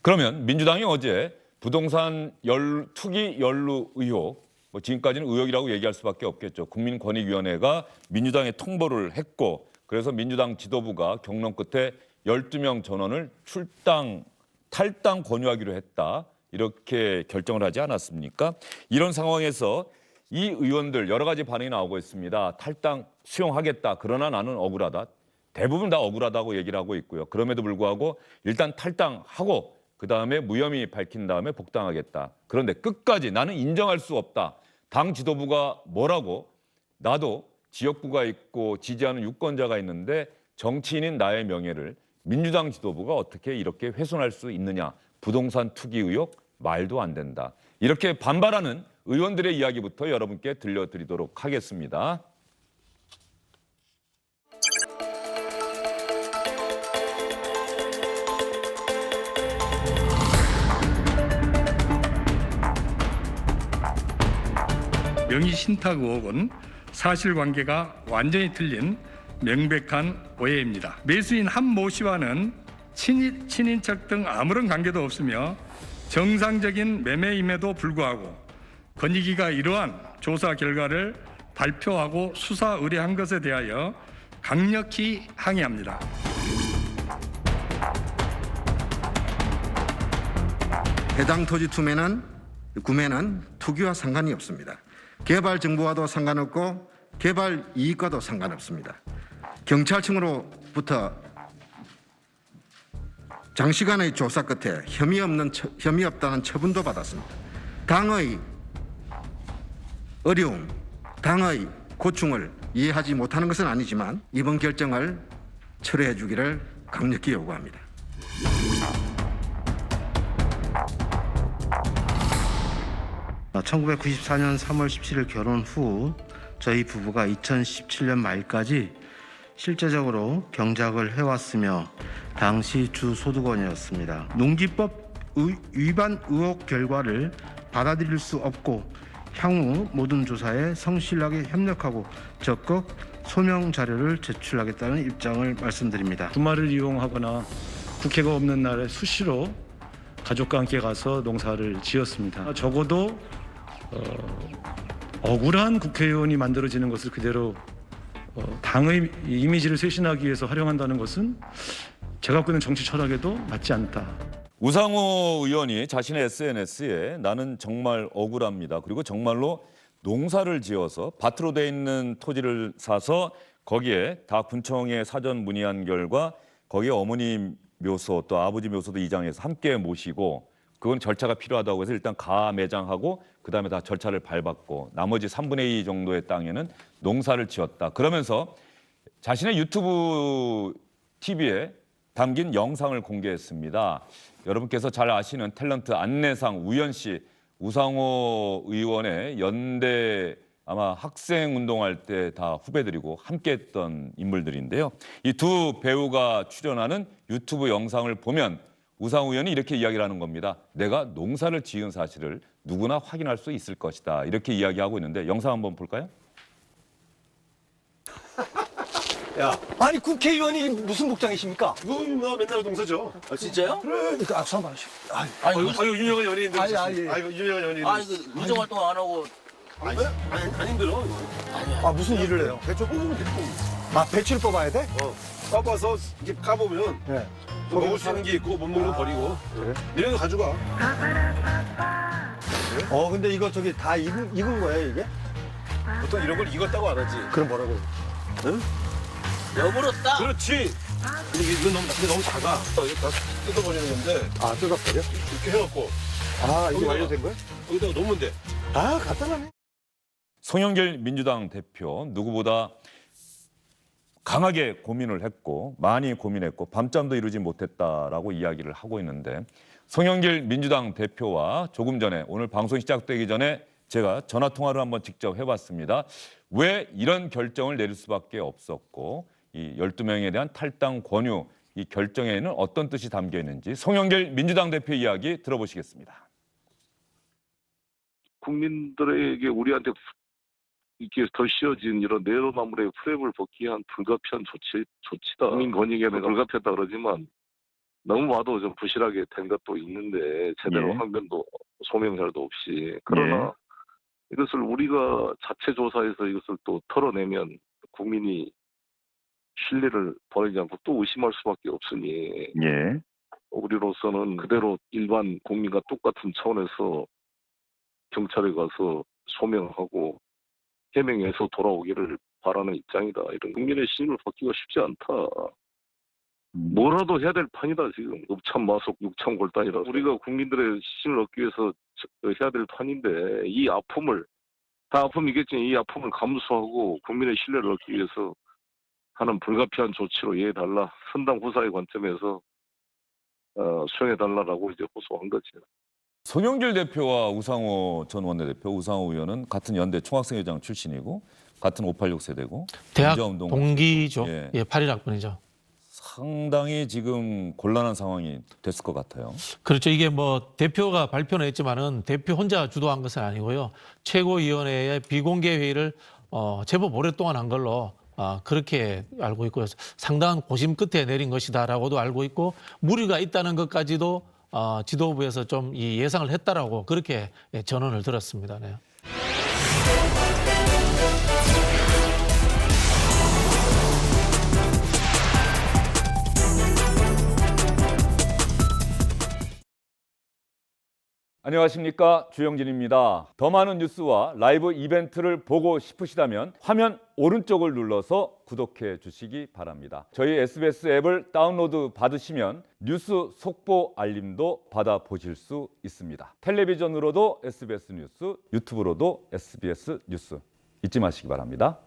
그러면 민주당이 어제 부동산 투기 연루 의혹, 지금까지는 의혹이라고 얘기할 수밖에 없겠죠. 국민권익위원회가 민주당에 통보를 했고, 그래서 민주당 지도부가 경론 끝에 12명 전원을 탈당 권유하기로 했다. 이렇게 결정을 하지 않았습니까? 이런 상황에서 이 의원들 여러 가지 반응이 나오고 있습니다. 탈당 수용하겠다. 그러나 나는 억울하다. 대부분 다 억울하다고 얘기를 하고 있고요. 그럼에도 불구하고 일단 탈당하고 그다음에 무혐의 밝힌 다음에 복당하겠다. 그런데 끝까지 나는 인정할 수 없다. 당 지도부가 뭐라고? 나도 지역구가 있고 지지하는 유권자가 있는데 정치인인 나의 명예를 민주당 지도부가 어떻게 이렇게 훼손할 수 있느냐. 부동산 투기 의혹 말도 안 된다. 이렇게 반발하는 의원들의 이야기부터 여러분께 들려드리도록 하겠습니다. 명의신탁 의혹은 사실관계가 완전히 틀린 명백한 오해입니다. 매수인 한 모 씨와는 친인척 등 아무런 관계도 없으며 정상적인 매매임에도 불구하고 권익위가 이러한 조사 결과를 발표하고 수사 의뢰한 것에 대하여 강력히 항의합니다. 해당 토지 구매는 투기와 상관이 없습니다. 개발 정보와도 상관없고 개발 이익과도 상관없습니다. 경찰청으로부터 장시간의 조사 끝에 혐의 없다는 처분도 받았습니다. 당의 어려움, 당의 고충을 이해하지 못하는 것은 아니지만 이번 결정을 철회해 주기를 강력히 요구합니다. (1994년 3월 17일) 결혼 후 저희 부부가 2017년 말까지 실제적으로 경작을 해왔으며 당시 주 소득원이었습니다. 농지법 위반 의혹 결과를 받아들일 수 없고 향후 모든 조사에 성실하게 협력하고 적극 소명 자료를 제출하겠다는 입장을 말씀드립니다. 주말을 이용하거나 국회가 없는 날에 수시로 가족과 함께 가서 농사를 지었습니다. 적어도 억울한 국회의원이 만들어지는 것을 그대로 당의 이미지를 쇄신하기 위해서 활용한다는 것은 제가 갖고 있는 정치 철학에도 맞지 않다. 우상호 의원이 자신의 SNS에 나는 정말 억울합니다. 그리고 정말로 농사를 지어서 밭으로 돼 있는 토지를 사서 거기에 다 군청에 사전 문의한 결과 거기에 어머니 묘소 또 아버지 묘소도 이장해서 함께 모시고 그건 절차가 필요하다고 해서 일단 가매장하고 그다음에 다 절차를 밟았고 나머지 3분의 2 정도의 땅에는 농사를 지었다. 그러면서 자신의 유튜브 TV에 담긴 영상을 공개했습니다. 여러분께서 잘 아시는 탤런트 안내상 우연 씨, 우상호 의원의 연대 아마 학생 운동할 때 다 후배들이고 함께했던 인물들인데요. 이 두 배우가 출연하는 유튜브 영상을 보면 우상호 의원이 이렇게 이야기를 하는 겁니다. 내가 농사를 지은 사실을 누구나 확인할 수 있을 것이다. 이렇게 이야기하고 있는데 영상 한번 볼까요? 야, 아니 국회의원이 무슨 복장이십니까? 이거 나 맨날 동서죠. 아, 진짜요? 그러니까 악수 한번 하시오. 이거 유명한 연예인들. 아니, 아니. 이거 유명한 연예인. 그 의정 활동 안 하고. 안 힘들어. 아, 무슨 일을 해요? 배추 뽑으면 돼. 아, 배추를 뽑아야 돼? 깎아서 이렇게 까보면 네. 먹을 수 있는 게 있고 못 먹는 거 버리고. 그래? 이런 거 가져가. 근데 이거 저기 다 익은 거예요, 이게? 보통 이런 걸 익었다고 안 하지. 그럼 뭐라고? 여물었다. 그렇지. 근데 너무 작아. 이거 다 뜯어버리는 건데 아, 뜯어버려? 이렇게 해갖고 아, 이게 거기다가- 완료된 거야? 여기다가 놓으면 돼. 아, 간단하네. 송영길 민주당 대표 누구보다 강하게 고민을 했고 많이 고민했고 밤잠도 이루지 못했다라고 이야기를 하고 있는데 송영길 민주당 대표와 조금 전에 오늘 방송 시작되기 전에 제가 전화 통화를 한번 직접 해봤습니다. 왜 이런 결정을 내릴 수밖에 없었고 이 12명에 대한 탈당 권유 이 결정에는 어떤 뜻이 담겨 있는지 송영길 민주당 대표 이야기 들어보시겠습니다. 국민들에게 우리한테 이렇게 더 씌워진 이런 내로남불의 프레임을 벗기 위한 불가피한 조치다. 국민권익위원회가 불가피하다 그러지만 너무 봐도 좀 부실하게 된 것도 있는데 제대로 예. 항변도 소명자도 없이 그러나 이것을 우리가 자체 조사해서 이것을 또 털어내면 국민이 신뢰를 버리지 않고 또 의심할 수밖에 없으니 예. 우리로서는 그대로 일반 국민과 똑같은 차원에서 경찰에 가서 소명하고 해명해서 돌아오기를 바라는 입장이다. 이런 국민의 신임을 받기가 쉽지 않다. 뭐라도 해야 될 판이다. 지금 읍참마속 육참골단이라 우리가 국민들의 신을 얻기 위해서 해야 될 판인데 이 아픔을 다 아픔이겠지만 이 아픔을 감수하고 국민의 신뢰를 얻기 위해서 하는 불가피한 조치로 이해해달라. 선당 후사의 관점에서 수용해달라라고 이제 호소한 거죠. 송영길 대표와 우상호 전 원내대표, 우상호 의원은 같은 연대 총학생회장 출신이고 같은 586 세대고 대학 민주화운동 동기죠. 예. 예, 81학번이죠. 상당히 지금 곤란한 상황이 됐을 것 같아요. 그렇죠. 이게 뭐 대표가 발표는 했지만은 대표 혼자 주도한 것은 아니고요. 최고위원회의 비공개 회의를 제법 오랫동안 한 걸로 그렇게 알고 있고요. 상당한 고심 끝에 내린 것이다라고도 알고 있고 무리가 있다는 것까지도 지도부에서 좀 이 예상을 했다라고 그렇게 전언을 들었습니다. 네. 안녕하십니까, 주영진입니다. 더 많은 뉴스와 라이브 이벤트를 보고 싶으시다면 화면 오른쪽을 눌러서 구독해 주시기 바랍니다. 저희 SBS 앱을 다운로드 받으시면 뉴스 속보 알림도 받아보실 수 있습니다. 텔레비전으로도 SBS 뉴스, 유튜브로도 SBS 뉴스 잊지 마시기 바랍니다.